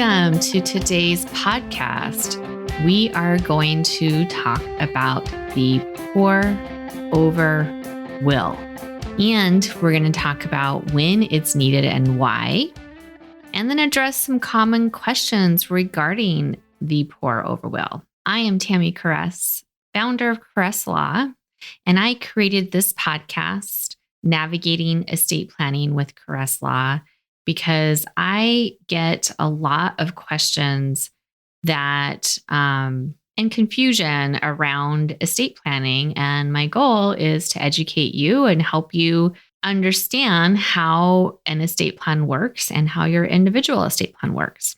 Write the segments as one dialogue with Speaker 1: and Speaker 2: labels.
Speaker 1: Welcome to today's podcast. We are going to talk about the pour over will. And we're going to talk about when it's needed and why. And then address some common questions regarding the pour over will. I am Tammi Caress, founder of Caress Law, and I created this podcast, Navigating Estate Planning with Caress Law, because I get a lot of questions that and confusion around estate planning. And my goal is to educate you and help you understand how an estate plan works and how your individual estate plan works.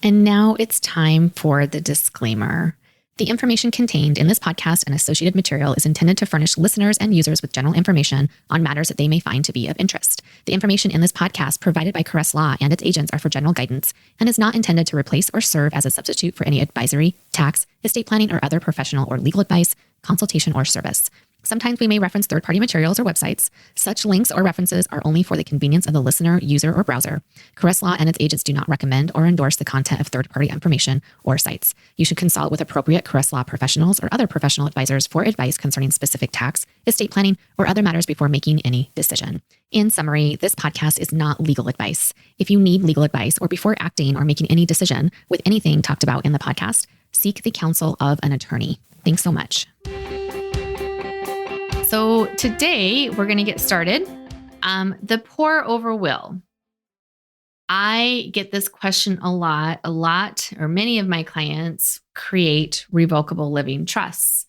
Speaker 1: And now it's time for the disclaimer. The information contained in this podcast and associated material is intended to furnish listeners and users with general information on matters that they may find to be of interest. The information in this podcast provided by Caress Law and its agents are for general guidance and is not intended to replace or serve as a substitute for any advisory, tax, estate planning, or other professional or legal advice, consultation, or service. Sometimes we may reference third-party materials or websites. Such links or references are only for the convenience of the listener, user, or browser. Caress Law and its agents do not recommend or endorse the content of third-party information or sites. You should consult with appropriate Caress Law professionals or other professional advisors for advice concerning specific tax, estate planning, or other matters before making any decision. In summary, this podcast is not legal advice. If you need legal advice or before acting or making any decision with anything talked about in the podcast, seek the counsel of an attorney. Thanks so much. So today we're going to get started. The pour over will. I get this question a lot, or many of my clients create revocable living trusts.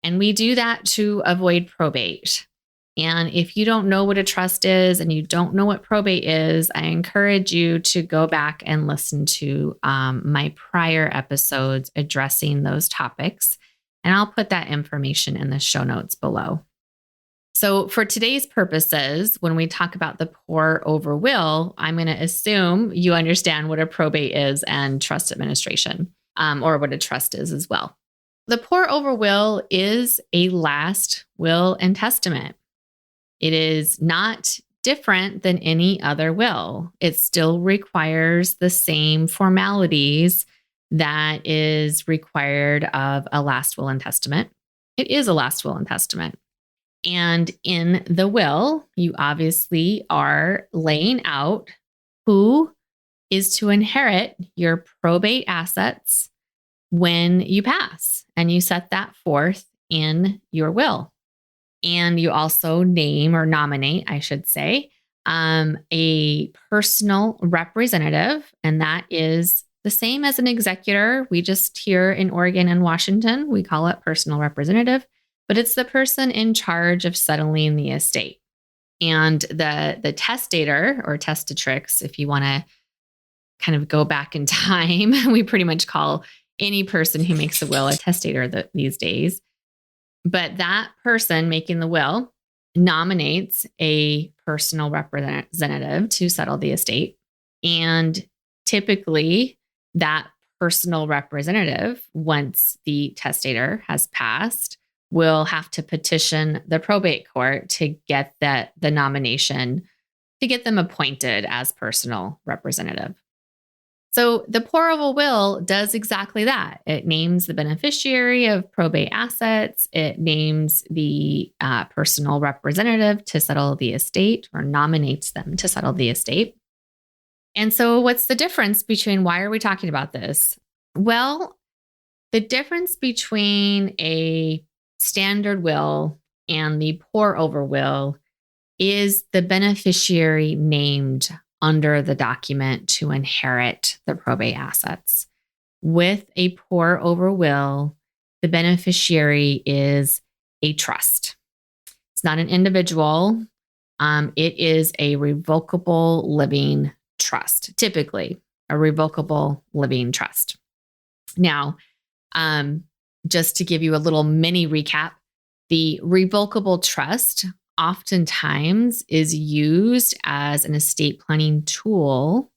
Speaker 1: And we do that to avoid probate. And if you don't know what a trust is and you don't know what probate is, I encourage you to go back and listen to my prior episodes addressing those topics. And I'll put that information in the show notes below. So for today's purposes, when we talk about the pour over will, I'm going to assume you understand what a probate is and trust administration, or what a trust is as well. The pour over will is a last will and testament. It is not different than any other will. It still requires the same formalities that is required of a last will and testament. It is a last will and testament. And in the will, you obviously are laying out who is to inherit your probate assets when you pass. And you set that forth in your will. And you also name or nominate, I should say, a personal representative. And that is the same as an executor. We just here in Oregon and Washington, we call it personal representative. But it's the person in charge of settling the estate. And the testator or testatrix, if you want to kind of go back in time, we pretty much call any person who makes a will a testator these days. But that person making the will nominates a personal representative to settle the estate. And typically that personal representative, once the testator has passed, will have to petition the probate court to get the nomination, to get them appointed as personal representative. So the pour over will does exactly that. It names the beneficiary of probate assets. It names the personal representative to settle the estate, or nominates them to settle the estate. And so what's the difference between, why are we talking about this? Well, the difference between a standard will and the pour over will is the beneficiary named under the document to inherit the probate assets. With a pour over will, the beneficiary is a trust. It's not an individual. It is a revocable living trust, typically a revocable living trust. Now, just to give you a little mini recap, the revocable trust oftentimes is used as an estate planning tool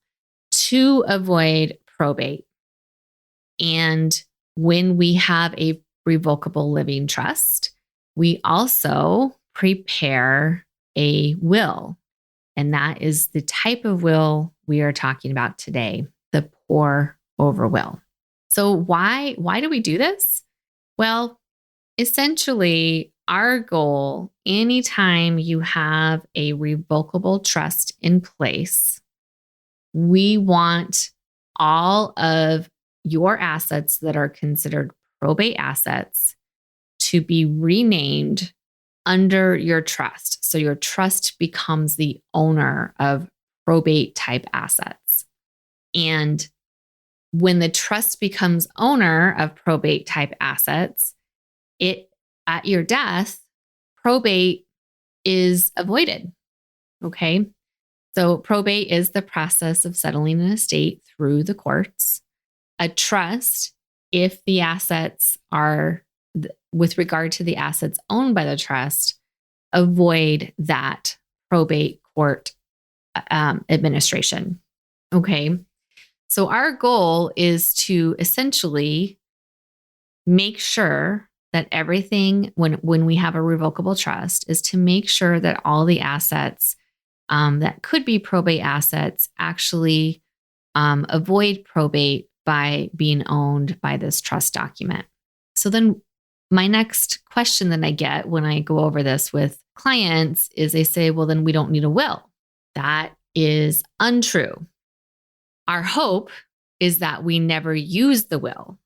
Speaker 1: to avoid probate. And when we have a revocable living trust, we also prepare a will. And that is the type of will we are talking about today, the pour over will. So why do we do this? Well, essentially, our goal, anytime you have a revocable trust in place, we want all of your assets that are considered probate assets to be renamed under your trust. So your trust becomes the owner of probate type assets. And when the trust becomes owner of probate type assets, it at your death, probate is avoided. Okay. So probate is the process of settling an estate through the courts. A trust, if the assets are, with regard to the assets owned by the trust, avoid that probate court administration. Okay. So our goal is to essentially make sure that everything, when we have a revocable trust, is to make sure that all the assets that could be probate assets actually avoid probate by being owned by this trust document. So then my next question that I get when I go over this with clients is they say, well, then we don't need a will. That is untrue. Our hope is that we never use the will,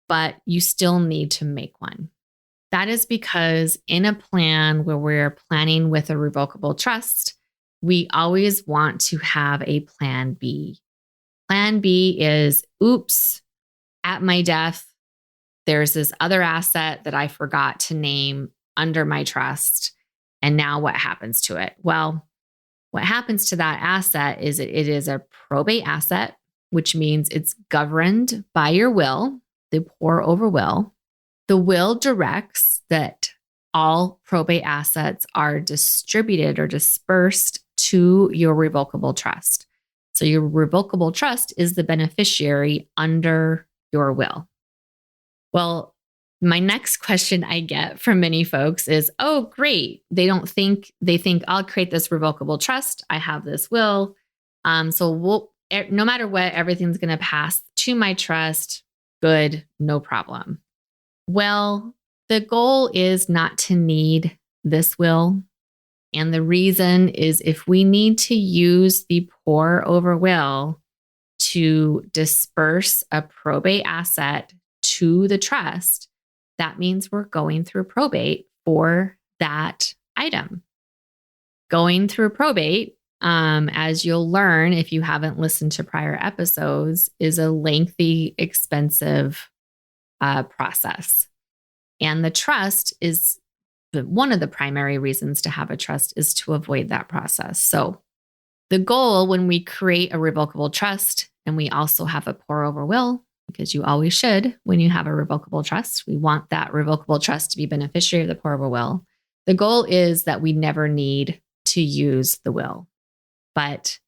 Speaker 1: but you still need to make one. That is because in a plan where we're planning with a revocable trust, we always want to have a plan B. Plan B is, oops, at my death, there's this other asset that I forgot to name under my trust. And now what happens to it? Well, what happens to that asset is it is a probate asset, which means it's governed by your will, the pour over will. The will directs that all probate assets are distributed or dispersed to your revocable trust. So your revocable trust is the beneficiary under your will. Well, my next question I get from many folks is, oh, great. They think I'll create this revocable trust. I have this will. So no matter what, everything's going to pass to my trust. Good, no problem. Well, the goal is not to need this will. And the reason is if we need to use the pour over will to disperse a probate asset to the trust, that means we're going through probate for that item. Going through probate, as you'll learn if you haven't listened to prior episodes, is a lengthy, expensive process. And the trust is one of the primary reasons to have a trust is to avoid that process. So the goal when we create a revocable trust, and we also have a pour over will, because you always should when you have a revocable trust, we want that revocable trust to be beneficiary of the pour over will. The goal is that we never need to use the will. But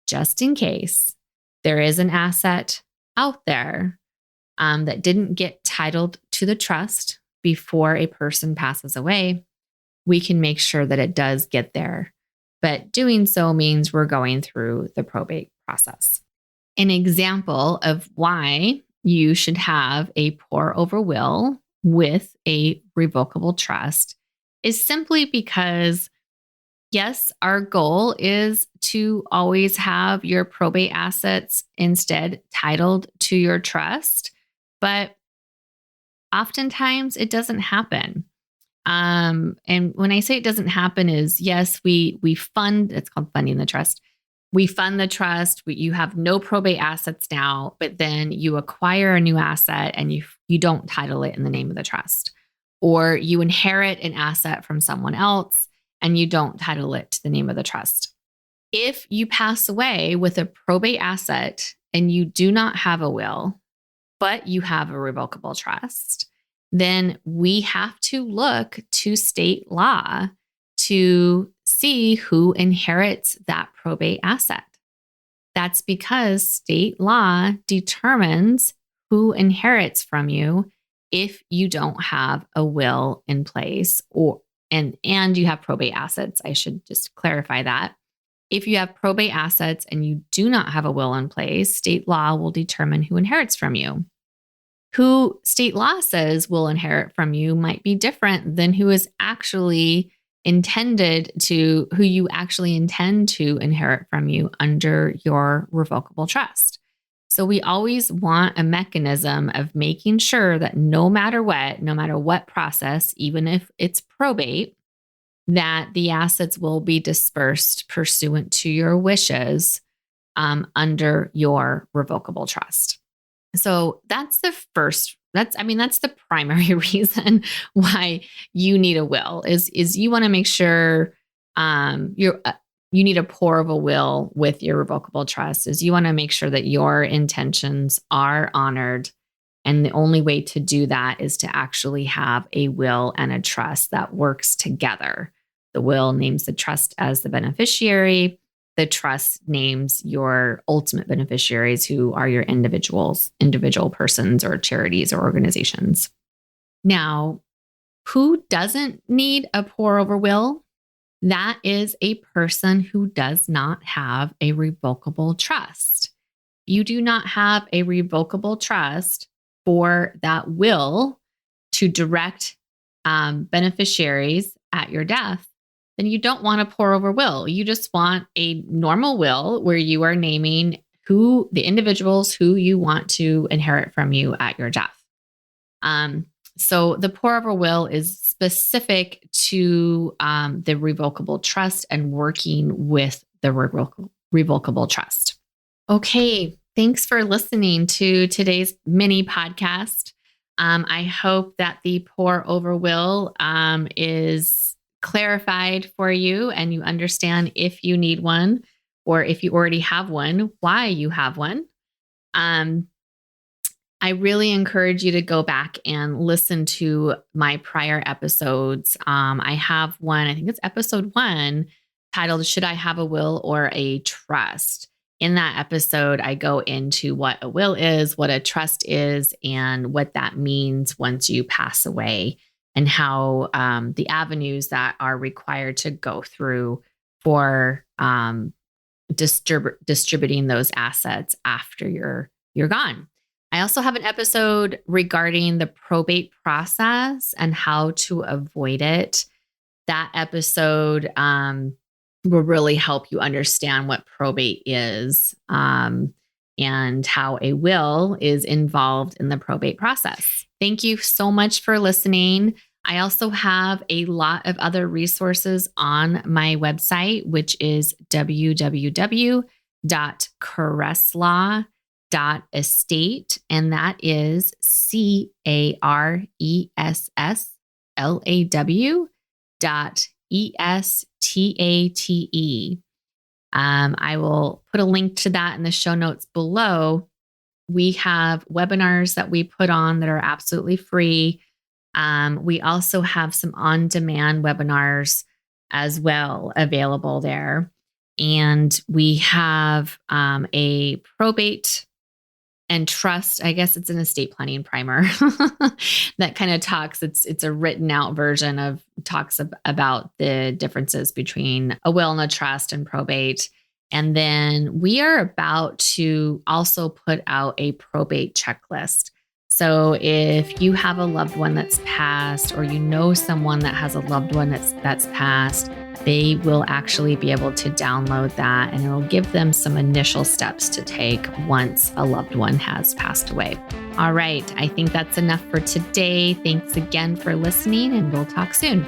Speaker 1: just in case there is an asset out there that didn't get titled to the trust before a person passes away, we can make sure that it does get there. But doing so means we're going through the probate process. An example of why you should have a pour over will with a revocable trust is simply because, yes, our goal is to always have your probate assets instead titled to your trust, but oftentimes it doesn't happen. And when I say it doesn't happen is, yes, we fund, it's called funding the trust. We fund the trust. You have no probate assets now, but then you acquire a new asset and you don't title it in the name of the trust. Or you inherit an asset from someone else and you don't title it to the name of the trust. If you pass away with a probate asset and you do not have a will, but you have a revocable trust, then we have to look to state law to see who inherits that probate asset. That's because state law determines who inherits from you if you don't have a will in place and you have probate assets. I should just clarify that. If you have probate assets and you do not have a will in place, state law will determine who inherits from you. Who state law says will inherit from you might be different than who you actually intend to inherit from you under your revocable trust. So we always want a mechanism of making sure that no matter what process, even if it's probate, that the assets will be dispersed pursuant to your wishes under your revocable trust. So that's the primary reason why you need a will is you want to make sure you need a pour of a will with your revocable trust is you want to make sure that your intentions are honored. And the only way to do that is to actually have a will and a trust that works together. The will names the trust as the beneficiary. The trust names your ultimate beneficiaries, who are your individual persons or charities or organizations. Now, who doesn't need a pour over will? That is a person who does not have a revocable trust. You do not have a revocable trust for that will to direct beneficiaries at your death, then you don't want a pour over will. You just want a normal will where you are naming the individuals who you want to inherit from you at your death. So the pour over will is specific to the revocable trust and working with the revocable trust. Okay, thanks for listening to today's mini podcast. I hope that the pour over will is clarified for you and you understand if you need one or if you already have one, why you have one. I really encourage you to go back and listen to my prior episodes. I have one, I think it's episode 1, titled, Should I Have a Will or a Trust? In that episode, I go into what a will is, what a trust is, and what that means once you pass away, and how the avenues that are required to go through for distributing those assets after you're gone. I also have an episode regarding the probate process and how to avoid it. That episode will really help you understand what probate is and how a will is involved in the probate process. Thank you so much for listening. I also have a lot of other resources on my website, which is www.caresslaw.estate, and that is CARESSLAW.ESTATE. I will put a link to that in the show notes below. We have webinars that we put on that are absolutely free. We also have some on-demand webinars as well available there. And we have a probate and trust, I guess it's an estate planning primer that kind of talks, it's a written out version of talks about the differences between a will and a trust and probate. And then we are about to also put out a probate checklist. So if you have a loved one that's passed, or you know someone that has a loved one that's passed, they will actually be able to download that, and it'll give them some initial steps to take once a loved one has passed away. All right, I think that's enough for today. Thanks again for listening, and we'll talk soon.